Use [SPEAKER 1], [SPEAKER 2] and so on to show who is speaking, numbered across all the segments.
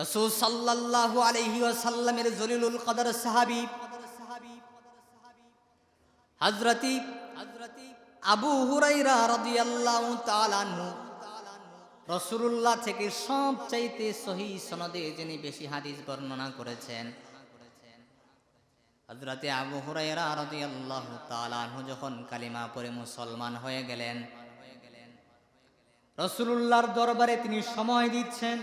[SPEAKER 1] রাসূল সাল্লাল্লাহু আলাইহি ওয়াসাল্লামের জলিলুল কদর সাহাবী হযরতি আবু হুরায়রা রাদিয়াল্লাহু তাআলা আনহু রাসূলুল্লাহ থেকে সবচাইতে সহিহ সনদে যিনি বেশি হাদিস বর্ণনা করেছেন, হযরতে আবু হুরায়রা রাদিয়াল্লাহু তাআলা আনহু যখন কালিমা পড়ে মুসলমান হয়ে গেলেন, রাসূলুল্লাহর দরবারে তিনি সময় দিচ্ছেন।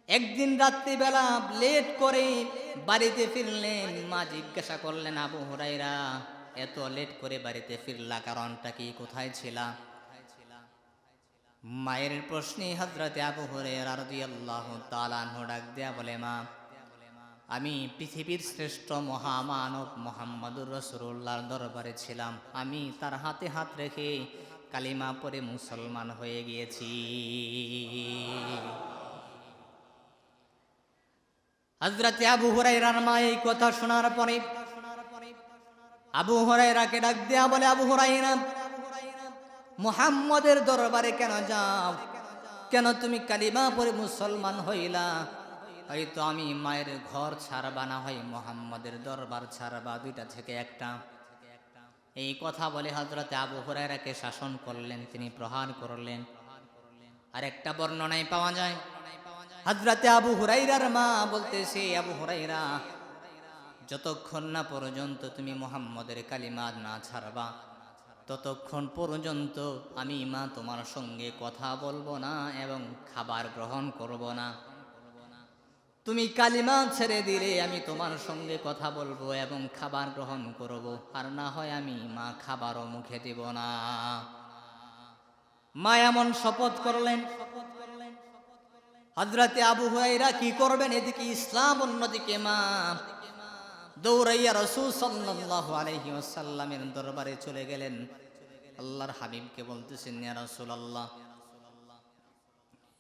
[SPEAKER 1] একদিন রাত্রিবেলা লেট করে বাড়িতে ফিরলেন। মা জিজ্ঞাসা করলেন, আবু হুরায়রা এত লেট করে বাড়িতে ফিরলা, কারণটা কি, কোথায় ছিলা? মায়ের প্রশ্নে হযরতে আবু হুরায়রা রাদিয়াল্লাহু তাআলা আনহু ডাক দেয়া বলে, মা, আমি পৃথিবীর শ্রেষ্ঠ মহামানব মুহাম্মদুর রাসূলুল্লাহর দরবারে ছিলাম। আমি তার হাতে হাত রেখে কালিমা পড়ে মুসলমান হয়ে গিয়েছি। হযরতে আবু হুরায়রার মা এই কথা শোনার পরে আবু হুরায়রাকে ডাক দেয়া বলে, আবু হুরায়রা, মুহাম্মদের দরবারে কেন যাও? কেন তুমি কালিমা পড়ে মুসলমান হইলা? হয়তো আমি মায়ের ঘর ছাড়বা, না হয় মুহাম্মদের দরবার ছাড়বা, দুইটা থেকে একটা। এই কথা বলে হযরতে আবু হুরায়রাকে শাসন করলেন, তিনি প্রহার করলেন। আর একটা বর্ণনায় পাওয়া যায়, হযরতে আবু হুরায়রার মা বলতেছে, আবু হুরায়রা, যতক্ষণ না পর্যন্ত তুমি মুহাম্মদের কালিমা না ছাড়বা, ততক্ষণ পর্যন্ত আমি মা তোমার সঙ্গে কথা বলবো না এবং খাবার গ্রহণ করব না। তুমি কালিমা ছেড়ে দিলে আমি তোমার সঙ্গে কথা বলবো এবং খাবার গ্রহণ করব, আর না হয় আমি মা খাবারও মুখে দেব না। মা এমন শপথ করলেন। হযরতে আবু হুরায়রা কি করবেন? এদিকে ইসলাম, অন্যদিকে মা। দৌড়াইয়া রাসূল সাল্লাল্লাহু আলাইহি ওয়াসাল্লামের দরবারে চলে গেলেন। আল্লাহর হাবিবকে বলতেছেন, ইয়া রাসূলুল্লাহ,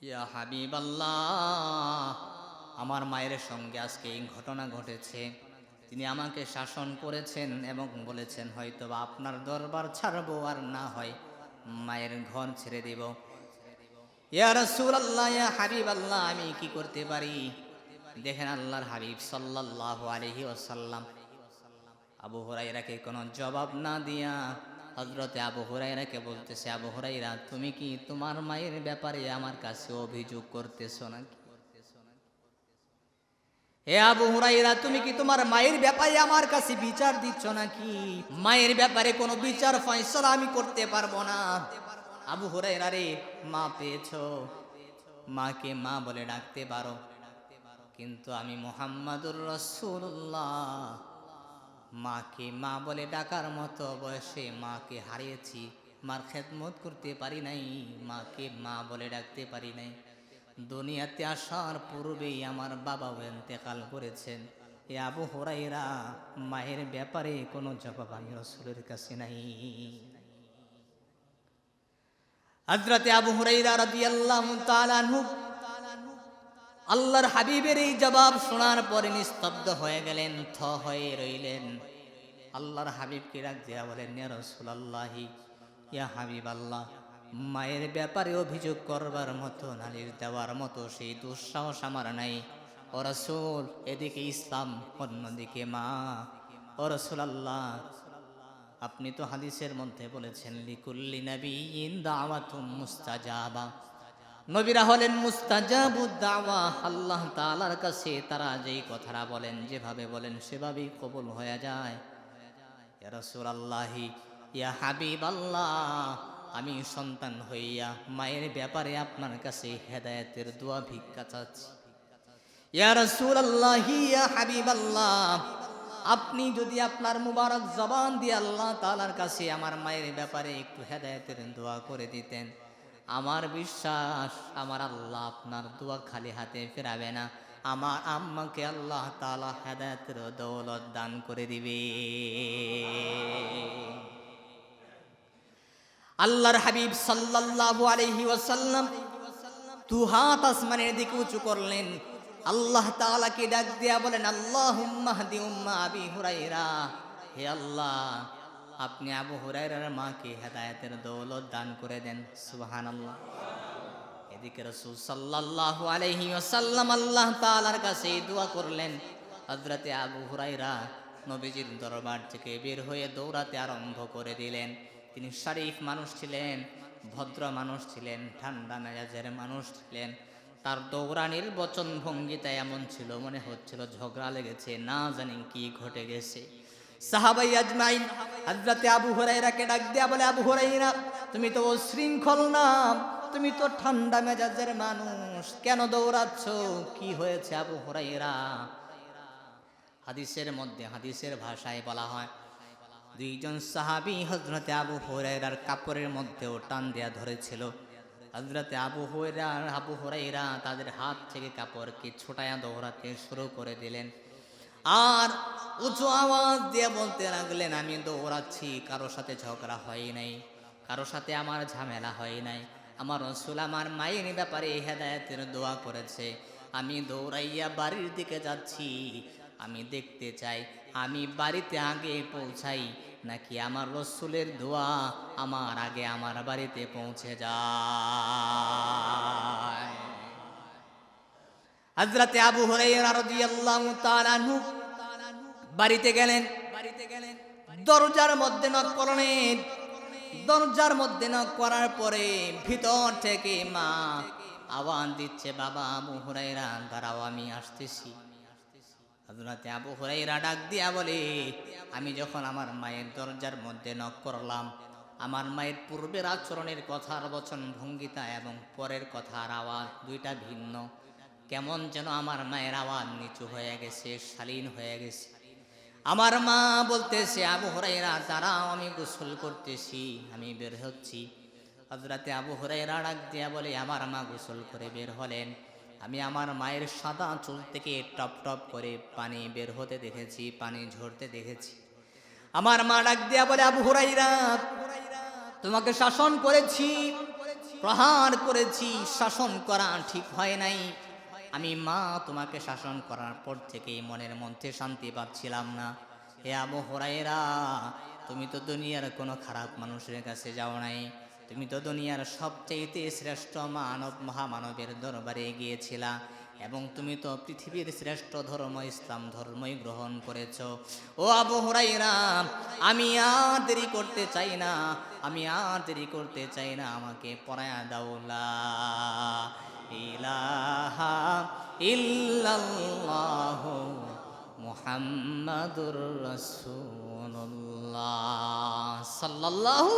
[SPEAKER 1] ইয়া হাবিবাল্লাহ, আমার মায়ের সঙ্গে আজকে এই ঘটনা ঘটেছে। তিনি আমাকে শাসন করেছেন এবং বলেছেন হয়তো বা আপনার দরবার ছাড়বো, আর না হয় মায়ের ঘর ছেড়ে দেব। ইয়া রাসূলুল্লাহ, ইয়া হাবিবাল্লাহ, আমি কি করতে পারি? দেখেন আল্লাহর হাবিব সাল্লাল্লাহু আলাইহি ওয়াসাল্লাম আবু হুরায়রাকে কোনো জবাব না দিয়া হযরতে আবু হুরায়রাকে বলতেছে, আবু হুরায়রা, তুমি কি তোমার মায়ের ব্যাপারে আমার কাছে অভিযোগ করতেছো নাকি? হে আবু হুরায়রা, তুমি কি তোমার মায়ের ব্যাপারে আমার কাছে বিচার দিচ্ছ নাকি? মায়ের ব্যাপারে কোনো বিচার ফয়সালা আমি করতে পারবো না। আবু হুরায়রা রে, মা পেয়েছো, মাকে মা বলে ডাকতে পারো, কিন্তু আমি মুহাম্মাদুর রাসূলুল্লাহ মাকে মা বলে ডাকার মতো বয়সে মাকে হারিয়েছি। মার খেদমত করতে পারি নাই, মাকে মা বলে ডাকতে পারি নাই। দুনিয়াতে আসার পূর্বেই আমার বাবাও ইন্তেকাল করেছেন। এ আবু হুরায়রা, মায়ের ব্যাপারে কোনো জবাব আমি রাসূলের কাছে নাই। হযরতে আবু হুরায়রা রাদিয়াল্লাহু তাআলা আনহু আল্লাহর হাবিবের এই জবাব শোনার পরে নিস্তব্ধ হয়ে গেলেন, থ হয়ে রইলেন। আল্লাহর হাবিবকে ডাক দিয়া বলেন, ইয়া রাসূলুল্লাহি, ইয়া হাবিবাল্লাহ, মায়ের ব্যাপারে অভিযোগ করবার মতো, নালিশ দেওয়ার মতো সেই দুঃসাহস আমার নাই। ও রাসূল, এদিকে ইসলাম, অন্যদিকে মা। ও রাসূলুল্লাহ, আপনি তো হাদিসের মধ্যে বলেছেন, লিকুল্লি নাবিয়্যিন দাওয়াতুম মুস্তাজাবা, নবীরা হলেন মুস্তাজাবুদ দাওয়া। আল্লাহ তাআলার কাছে তারা যেই কথাটা বলেন, যেভাবে বলেন সেভাবেই কবুল হয়ে যায়। ইয়া রাসূলুল্লাহি, ইয়া হাবিবাল্লাহ, আমি সন্তান হইয়া মায়ের ব্যাপারে আপনার কাছে হেদায়েতের দোয়া ভিক্ষা চাচ্ছি। ইয়া রাসূলুল্লাহি, ইয়া হাবিবাল্লাহ, আপনি যদি আপনার মুবারক জবান দিয়ে আল্লাহ তাআলার কাছে আমার মায়ের ব্যাপারে একটু হেদায়েতের দোয়া করে দিতেন, আমার বিশ্বাস আমার আল্লাহ আপনার দোয়া খালি হাতে ফেরাবে না। আমার আম্মাকে আল্লাহ তাআলা হেদায়েতের দৌলত দান করে দিবে। আল্লাহর হাবিব সাল্লাল্লাহু আলাইহি ওয়াসাল্লাম দু হাত আসমানের দিকে উঁচু করলেন। আল্লাহ তাআলাকে ডাক দিয়া বলেন, আল্লাহুম্মা হদি উম্মা আবি হুরায়রা, হে আল্লাহ, আপনি আবু হুরায়রার মাকে হেদায়েতের দৌলত দান করে দেন। সুবহানাল্লাহ। এদিকে রাসূল সাল্লাল্লাহু আলাইহি ওয়াসাল্লাম আল্লাহ তাআলার কাছে দোয়া করলেন। হযরতে আবু হুরায়রা নবীজির দরবার থেকে বের হয়ে দৌড়াতে আরম্ভ করে দিলেন। তিনি শরীফ মানুষ ছিলেন, ভদ্র মানুষ ছিলেন, ঠান্ডা মেজাজের মানুষ ছিলেন। তার দৌড়ানির বচন ভঙ্গিটা এমন ছিল, মনে হচ্ছিল ঝগড়া লেগেছে, না জানি কি ঘটে গেছে। সাহাবাই আজমাইন হযরতে আবু হুরায়রাকে ডাক দিয়া বলে, আবু হুরায়রা, তুমি তো উশৃঙ্খল না, তুমি তো ঠান্ডা মেজাজের মানুষ, কেন দৌড়াচ্ছ? কি হয়েছে আবু হুরায়রা? হাদিসের মধ্যে, হাদিসের ভাষায় বলা হয়, দুইজন সাহাবী হযরতে আবু হুরায়রার কাপড়ের মধ্যেও টান দেয়া ধরেছিল। হযরতে আবু হুরায়রা তাদের হাত থেকে কাপড়কে ছোটায়া দৌড়াতে শুরু করে দিলেন। আর উঁচু আওয়াজ দিয়ে বলতে লাগলেন, আমি দৌড়াচ্ছি, কারোর সাথে ঝগড়া হয় নাই, কারোর সাথে আমার ঝামেলা হয় নাই। আমার রাসূল আমার মায়ের ব্যাপারে হেদায়েতের দোয়া করেছে। আমি দৌড়াইয়া বাড়ির দিকে যাচ্ছি। আমি দেখতে চাই আমি বাড়িতে আগে পৌঁছাই নাকি আমার রাসূলের দোয়া আমার আগে আমার বাড়িতে পৌঁছে যায়। হযরতে আবু হুরায়রা রাদিয়াল্লাহু তাআলা আনহু বাড়িতে গেলেন। দরজার মধ্যে নক করলেন। দরজার মধ্যে নক করার পরে ভিতর থেকে মা আওয়াজ দিচ্ছে, বাবা আবু হুরায়রা, দাঁড়াও, আমি আসতেছি। হযরতে আবু হুরায়রা ডাক দিয়া বলে, আমি যখন আমার মায়ের দরজার মধ্যে নক করলাম, আমার মায়ের পূর্বের আচরণের কথার বচন ভঙ্গিতা এবং পরের কথার আওয়াজ দুইটা ভিন্ন। কেমন যেন আমার মায়ের আওয়াজ নিচু হয়ে গেছে, শালীন হয়ে গেছে। আমার মা বলতেছে, আবু হুরায়রা দাঁড়াও, আমি গোসল করতেছি, আমি বের হচ্ছি। হযরতে আবু হুরায়রা ডাক দিয়া বলে, আমার মা গোসল করে বের হলেন। আমি আমার মায়ের সাদা চুল থেকে টপ টপ করে পানি বের হতে দেখেছি, পানি ঝরতে দেখেছি। আমার মা ডাক দিয়া বলে, আবু হুরায়রা, তোমাকে শাসন করেছি, প্রহার করেছি, শাসন করা ঠিক হয় নাই। আমি মা তোমাকে শাসন করার পর থেকেই মনের মধ্যে শান্তি পাচ্ছিলাম না। হে আবু হুরায়রা, তুমি তো দুনিয়ার কোনো খারাপ মানুষের কাছে যাও নাই, তুমি তো দুনিয়ার সবচেয়ে শ্রেষ্ঠ মানব মহামানবের দরবারে গিয়েছিলা এবং তুমি তো পৃথিবীর শ্রেষ্ঠ ধর্ম ইসলাম ধর্মই গ্রহণ করেছ। ও আবু হুরায়রা, আমি আর দেরি করতে চাই না, আমি আর দেরি করতে চাই না, আমাকে পড়ায়া দাও লা ইলাহা ইল্লাল্লাহু মুহাম্মাদুর রাসূলুল্লাহ সাল্লাল্লাহু